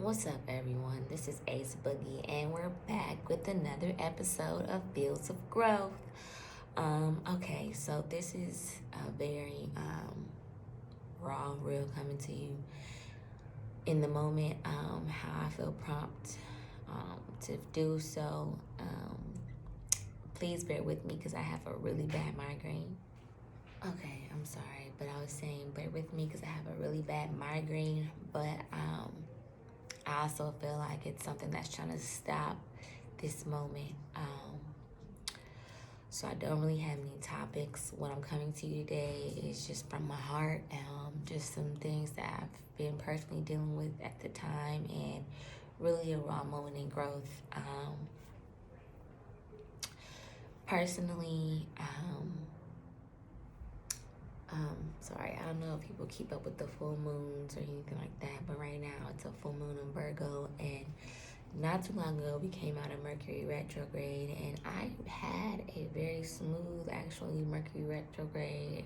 What's up, everyone? This is Ace Boogie, and we're back with another episode of Fields of Growth. Okay, so this is a very raw, real coming to you in the moment. How I feel prompt to do so. Please bear with me because I have a really bad migraine. Okay, I'm sorry, but I was saying bear with me because I have a really bad migraine, but I also feel like it's something that's trying to stop this moment. So I don't really have any topics. What I'm coming to you today is just from my heart, just some things that I've been personally dealing with at the time, and really a raw moment in growth. Personally, sorry, I don't know if people keep up with the full moons or anything like that, but right now it's a full moon in Virgo, and not too long ago we came out of Mercury retrograde, and I had a very smooth, actually, Mercury retrograde,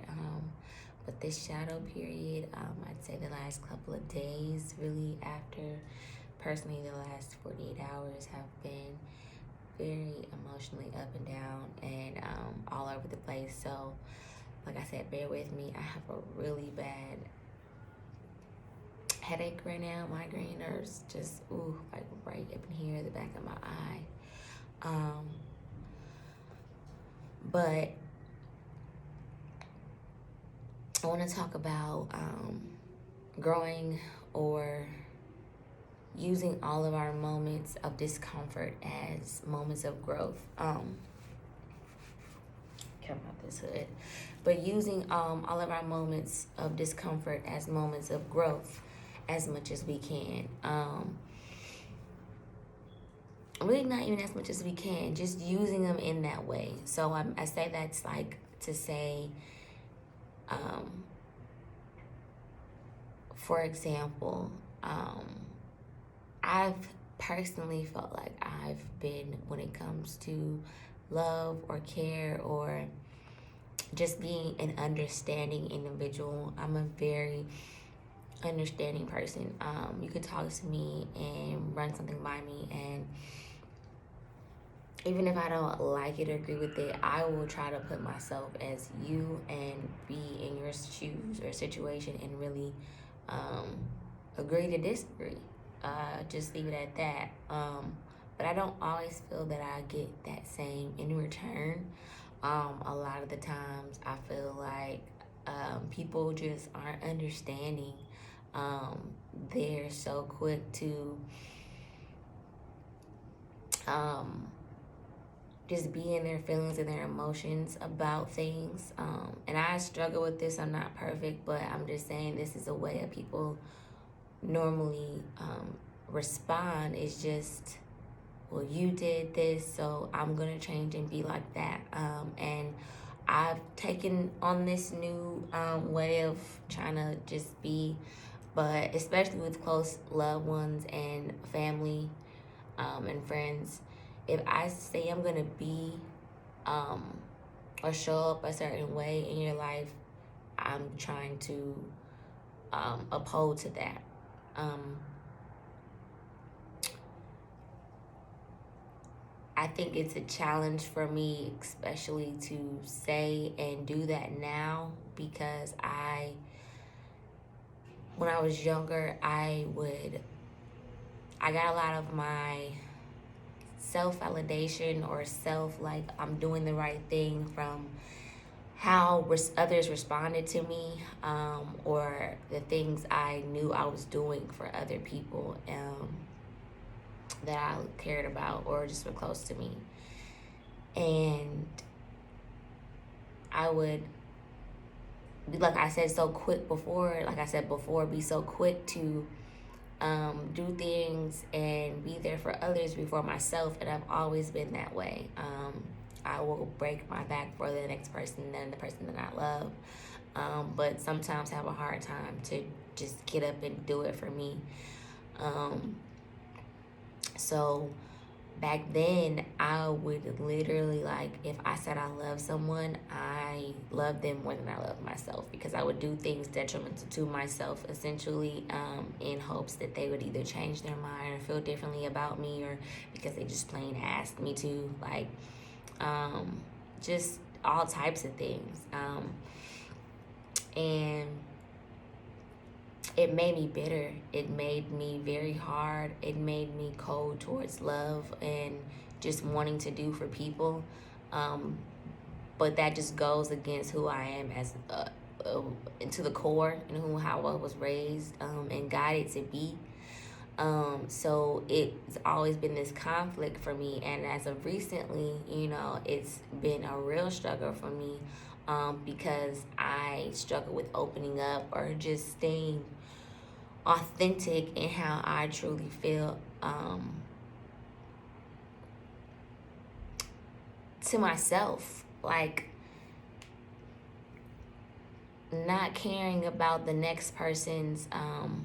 but this shadow period, I'd say the last couple of days, really after, personally the last 48 hours have been very emotionally up and down and all over the place. So like I said, bear with me. I have a really bad headache right now. Migraine nerves just, like right up in here, the back of my eye. But I want to talk about growing or using all of our moments of discomfort as moments of growth. Come out this hood. But using all of our moments of discomfort as moments of growth as much as we can. Really not even as much as we can, just using them in that way. So I say that's like to say, for example, I've personally felt like I've been, when it comes to love or care or just being an understanding individual, I'm a very understanding person. You could talk to me and run something by me, and even if I don't like it or agree with it, I will try to put myself as you and be in your shoes or situation and really agree to disagree. Just leave it at that. But I don't always feel that I get that same in return. A lot of the times I feel like people just aren't understanding. They're so quick to just be in their feelings and their emotions about things. And I struggle with this. I'm not perfect, but I'm just saying this is a way that people normally respond. Is just, well, you did this, so I'm gonna change and be like that. And I've taken on this new way of trying to just be, but especially with close loved ones and family and friends, if I say I'm gonna be or show up a certain way in your life, I'm trying to uphold to that. I think it's a challenge for me, especially to say and do that now, because when I was younger, I got a lot of my self-validation or like I'm doing the right thing from how others responded to me, or the things I knew I was doing for other people that I cared about or just were close to me. And I would, like I said before, be so quick to do things and be there for others before myself, and I've always been that way. I will break my back for the next person and the person that I love, but sometimes have a hard time to just get up and do it for me. So back then I would literally, like, if I said I love someone, I love them more than I love myself, because I would do things detrimental to myself, essentially, in hopes that they would either change their mind or feel differently about me, or because they just plain asked me to, like, just all types of things. And it made me bitter. It made me very hard. It made me cold towards love and just wanting to do for people. But that just goes against who I am as to the core, and how I was raised and guided to be. So it's always been this conflict for me, and as of recently, it's been a real struggle for me, because I struggle with opening up or just staying authentic in how I truly feel, to myself, like not caring about the next person's, and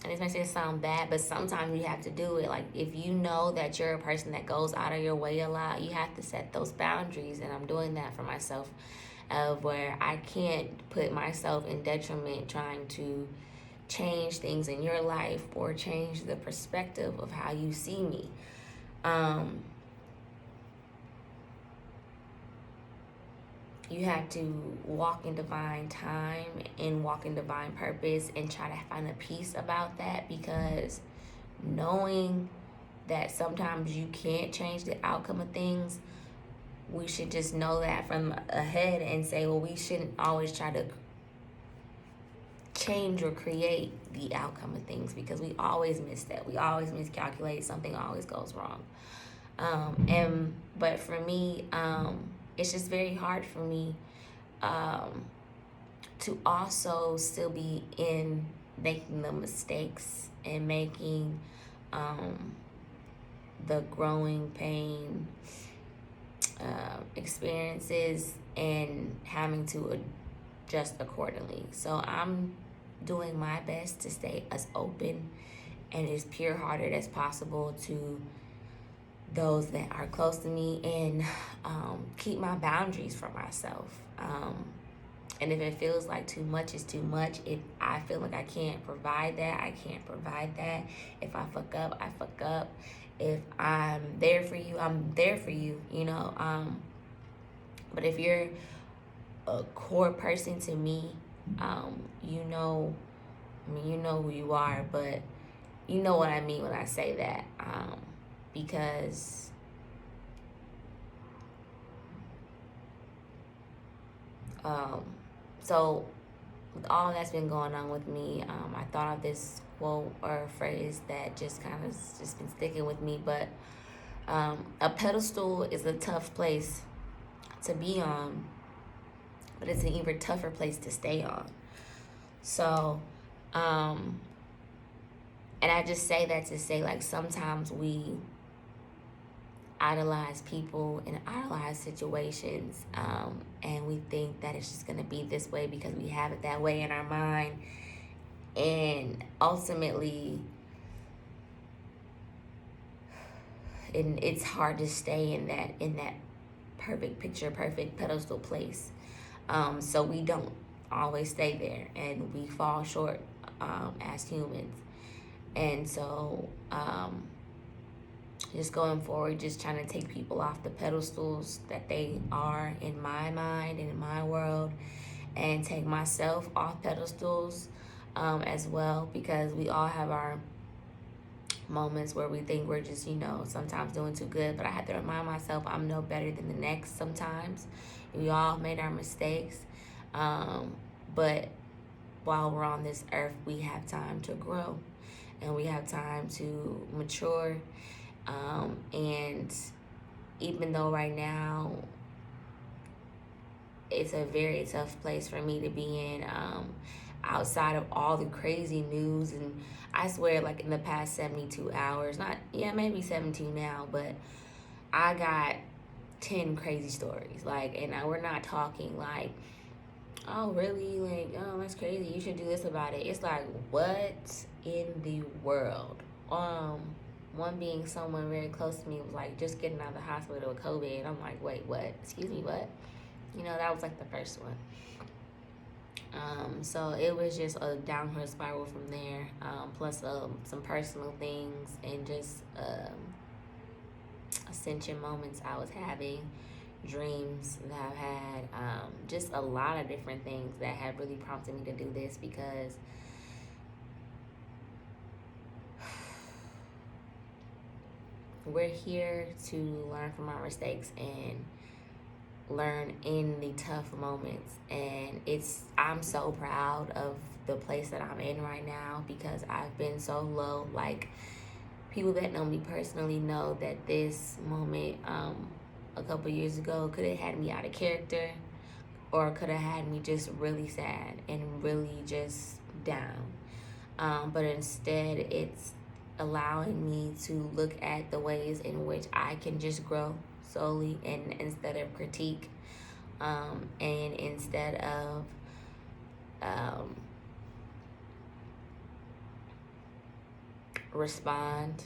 this makes it sound bad, but sometimes you have to do it. Like, if you know that you're a person that goes out of your way a lot, you have to set those boundaries, and I'm doing that for myself, of where I can't put myself in detriment trying to change things in your life or change the perspective of how you see me. You have to walk in divine time and walk in divine purpose and try to find a peace about that, because knowing that sometimes you can't change the outcome of things, we should just know that from ahead and say, well, we shouldn't always try to change or create the outcome of things, because we always miss that. We always miscalculate. Something always goes wrong. But for me, it's just very hard for me to also still be in making the mistakes and making the growing pain experiences and having to adjust accordingly. So I'm doing my best to stay as open and as pure-hearted as possible to those that are close to me, and keep my boundaries for myself. And if it feels like too much is too much, if I feel like I can't provide that, I can't provide that. If I fuck up, I fuck up. If I'm there for you, I'm there for you, But if you're a core person to me, you know who you are, but you know what I mean when I say that. Because so with all that's been going on with me, I thought of this quote or phrase that just kind of just been sticking with me. But a pedestal is a tough place to be on, but it's an even tougher place to stay on. So, and I just say that to say, like, sometimes we idolize people and idolize situations, and we think that it's just going to be this way because we have it that way in our mind, and ultimately it's hard to stay in that perfect picture, perfect pedestal place. So we don't always stay there, and we fall short as humans. And so just going forward, just trying to take people off the pedestals that they are in my mind and in my world, and take myself off pedestals as well, because we all have our moments where we think we're just, sometimes doing too good. But I have to remind myself I'm no better than the next sometimes. We all made our mistakes. But while we're on this earth, we have time to grow, and we have time to mature. And even though right now it's a very tough place for me to be in, outside of all the crazy news, and I swear, like, in the past 72 hours, maybe 17 now, but I got 10 crazy stories. Like, and we're not talking like, oh, really? Like, oh, that's crazy, you should do this about it. It's like, what in the world? One being someone very close to me was like just getting out of the hospital with COVID. I'm like, wait, what? Excuse me, what? You know, that was like the first one. So it was just a downhill spiral from there. Plus some personal things and just ascension moments I was having, dreams that I've had, just a lot of different things that have really prompted me to do this, because we're here to learn from our mistakes and learn in the tough moments. And I'm so proud of the place that I'm in right now, because I've been so low. Like, people that know me personally know that this moment a couple years ago could have had me out of character, or could have had me just really sad and really just down. But instead, it's allowing me to look at the ways in which I can just grow solely, and instead of critique, and instead of respond,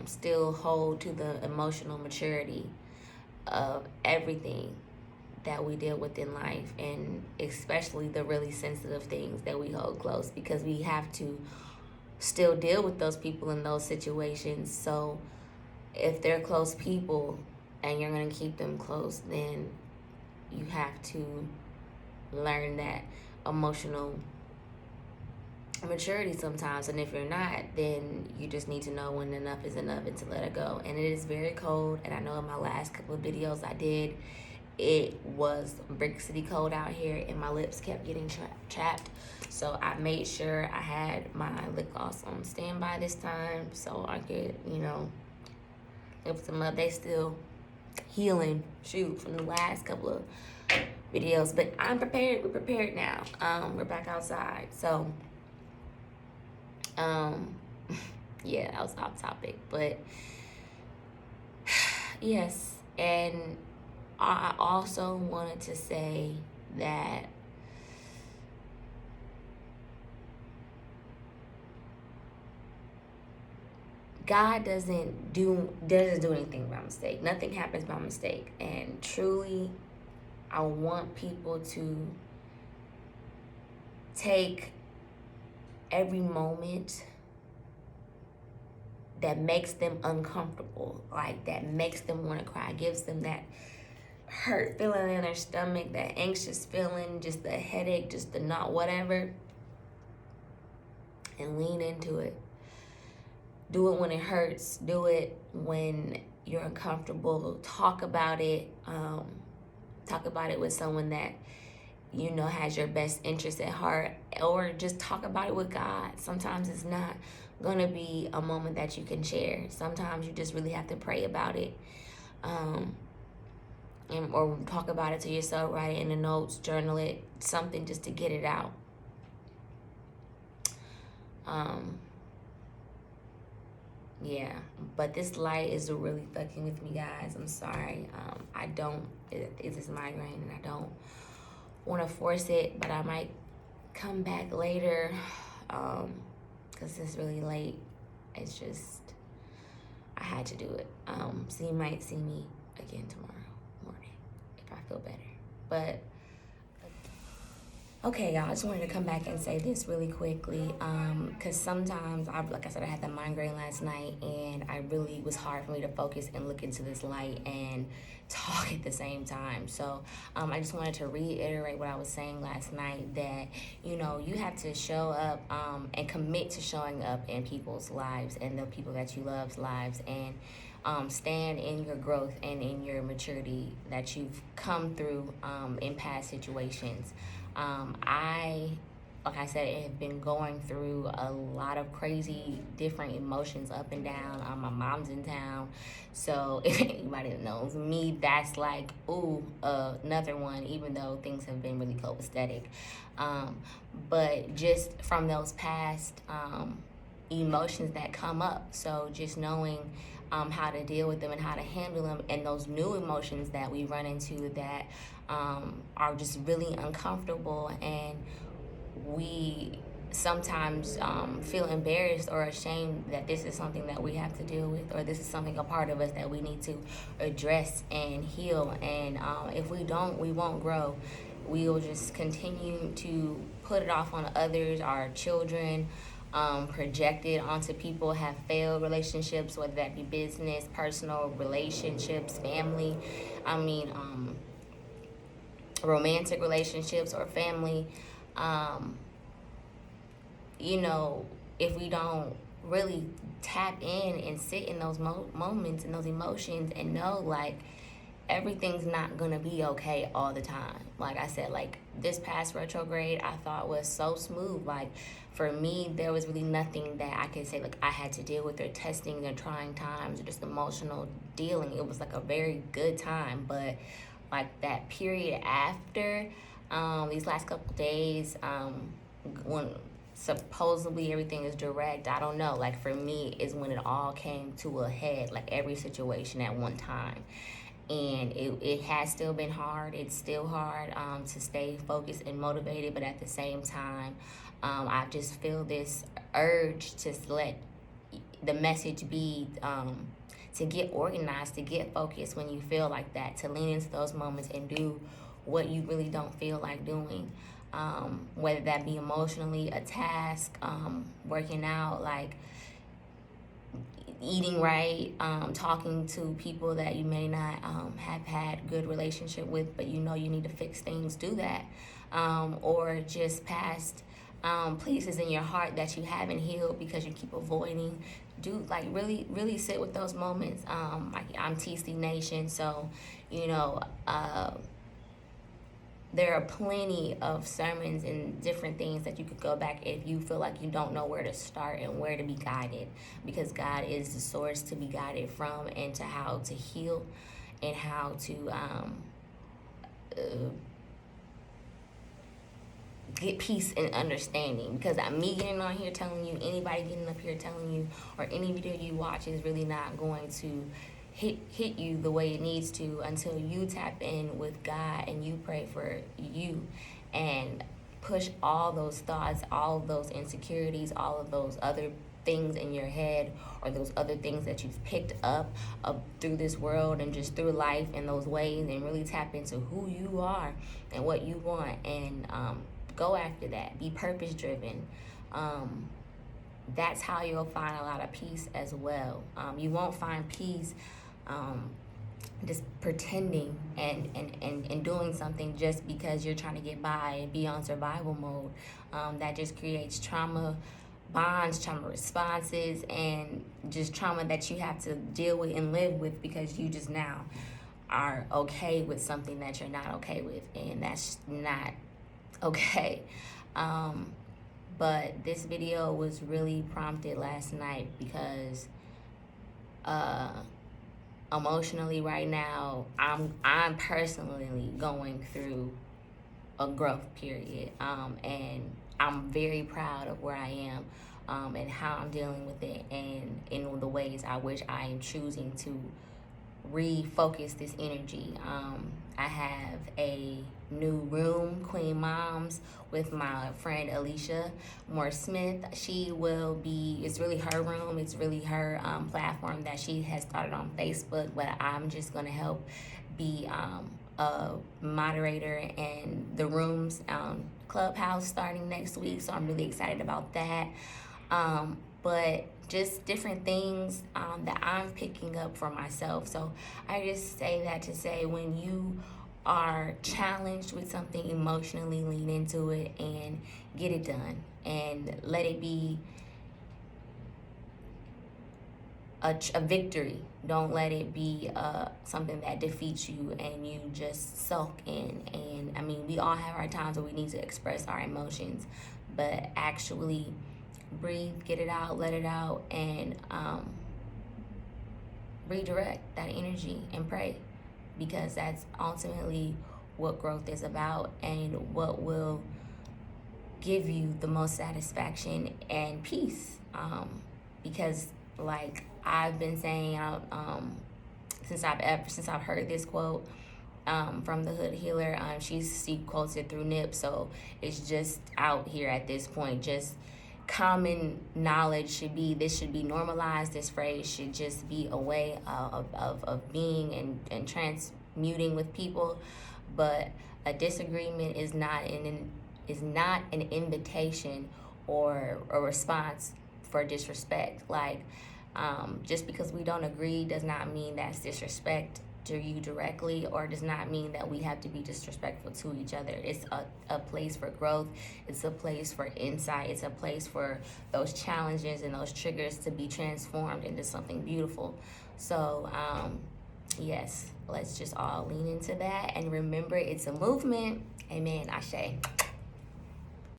still hold to the emotional maturity of everything that we deal with in life, and especially the really sensitive things that we hold close, because we have to still deal with those people in those situations. So if they're close people and you're going to keep them close, then you have to learn that emotional maturity sometimes. And if you're not, then you just need to know when enough is enough and to let it go. And it is very cold, and I know in my last couple of videos I did, it was Brick City cold out here, and my lips kept getting chapped. So I made sure I had my lip gloss on standby this time, so I could, lift them up. They still healing, from the last couple of videos, but I'm prepared. We're prepared now. We're back outside. So, yeah, that was off topic, but yes. And I also wanted to say that God doesn't do anything by mistake. Nothing happens by mistake. And truly, I want people to take every moment that makes them uncomfortable, like that makes them want to cry, gives them that hurt feeling in their stomach, that anxious feeling, just the headache, just the not whatever, and lean into it. Do it when it hurts. Do it when you're uncomfortable. Talk about it. Talk about it with someone that you know has your best interest at heart, or just talk about it with God. Sometimes it's not going to be a moment that you can share. Sometimes you just really have to pray about it, or talk about it to yourself, write it in the notes, journal it, something just to get it out. Yeah, but this light is really fucking with me, guys. I'm sorry. It's just migraine, and I don't want to force it, but I might come back later, because it's really late. It's just, I had to do it. So you might see me again tomorrow morning if I feel better. But okay, y'all, I just wanted to come back and say this really quickly, because sometimes, like I said, I had the migraine last night, and it was hard for me to focus and look into this light and talk at the same time. So I just wanted to reiterate what I was saying last night, that, you have to show up and commit to showing up in people's lives and the people that you love's lives, and stand in your growth and in your maturity that you've come through in past situations. Like I said, have been going through a lot of crazy different emotions up and down. My mom's in town, so if anybody that knows me, that's like, another one, even though things have been really copacetic. But just from those past emotions that come up, so just knowing how to deal with them and how to handle them, and those new emotions that we run into that are just really uncomfortable, and we sometimes feel embarrassed or ashamed that this is something that we have to deal with, or this is something, a part of us that we need to address and heal. And if we don't, we won't grow. We'll just continue to put it off on others, our children, project it onto people, have failed relationships, whether that be business, personal relationships, family, romantic relationships or family. If we don't really tap in and sit in those moments and those emotions and know, like, everything's not gonna be okay all the time. Like I said, like, this past retrograde I thought was so smooth. Like, for me, there was really nothing that I could say, like, I had to deal with, or testing, or trying times, or just emotional dealing. It was like a very good time. But like that period after, these last couple days, when supposedly everything is direct, I don't know, like, for me is when it all came to a head, like every situation at one time. And it has still been hard. It's still hard to stay focused and motivated, but at the same time, I just feel this urge to let the message be, to get organized, to get focused when you feel like that, to lean into those moments and do what you really don't feel like doing. Whether that be emotionally, a task, working out, like eating right, talking to people that you may not have had good relationship with, but you need to fix things, do that. Or just past places in your heart that you haven't healed because you keep avoiding. Do, like, really, really sit with those moments. Like, I'm TC Nation, so there are plenty of sermons and different things that you could go back if you feel like you don't know where to start and where to be guided, because God is the source to be guided from, and to how to heal, and how to get peace and understanding. Because me getting on here telling you, anybody getting up here telling you, or any video you watch is really not going to hit you the way it needs to, until you tap in with God and you pray for you, and push all those thoughts, all of those insecurities, all of those other things in your head, or those other things that you've picked up through this world and just through life in those ways, and really tap into who you are and what you want, and go after that. Be purpose driven. That's how you'll find a lot of peace as well. You won't find peace just pretending and doing something just because you're trying to get by and be on survival mode. That just creates trauma bonds, trauma responses, and just trauma that you have to deal with and live with, because you just now are okay with something that you're not okay with, and that's not okay. But this video was really prompted last night because emotionally right now, I'm personally going through a growth period, and I'm very proud of where I am, and how I'm dealing with it, and in the ways I wish I am choosing to refocus this energy. I have a new room, Queen Moms, with my friend Alicia Moore Smith. She will be, it's really her room, it's really her platform that she has started on Facebook, but I'm just gonna help be a moderator in the rooms, ClubHouse, starting next week, so I'm really excited about that. But just different things that I'm picking up for myself. So I just say that to say, when you are challenged with something emotionally, lean into it and get it done, and let it be a victory. Don't let it be something that defeats you and you just sulk in. And I mean, we all have our times where we need to express our emotions, but actually breathe, get it out, let it out, and redirect that energy and pray, because that's ultimately what growth is about, and what will give you the most satisfaction and peace. Because, like I've been saying, since I've heard this quote, from the Hood Healer. She quotes it through Nip, so it's just out here at this point. Just common knowledge should be normalized. This phrase should just be a way of being and transmuting with people. But a disagreement is not an invitation or a response for disrespect. Like, just because we don't agree does not mean that's disrespect to you directly, or does not mean that we have to be disrespectful to each other. It's a place for growth. It's a place for insight. It's a place for those challenges and those triggers to be transformed into something beautiful. So, yes, let's just all lean into that and remember it's a movement. Amen. Ashe.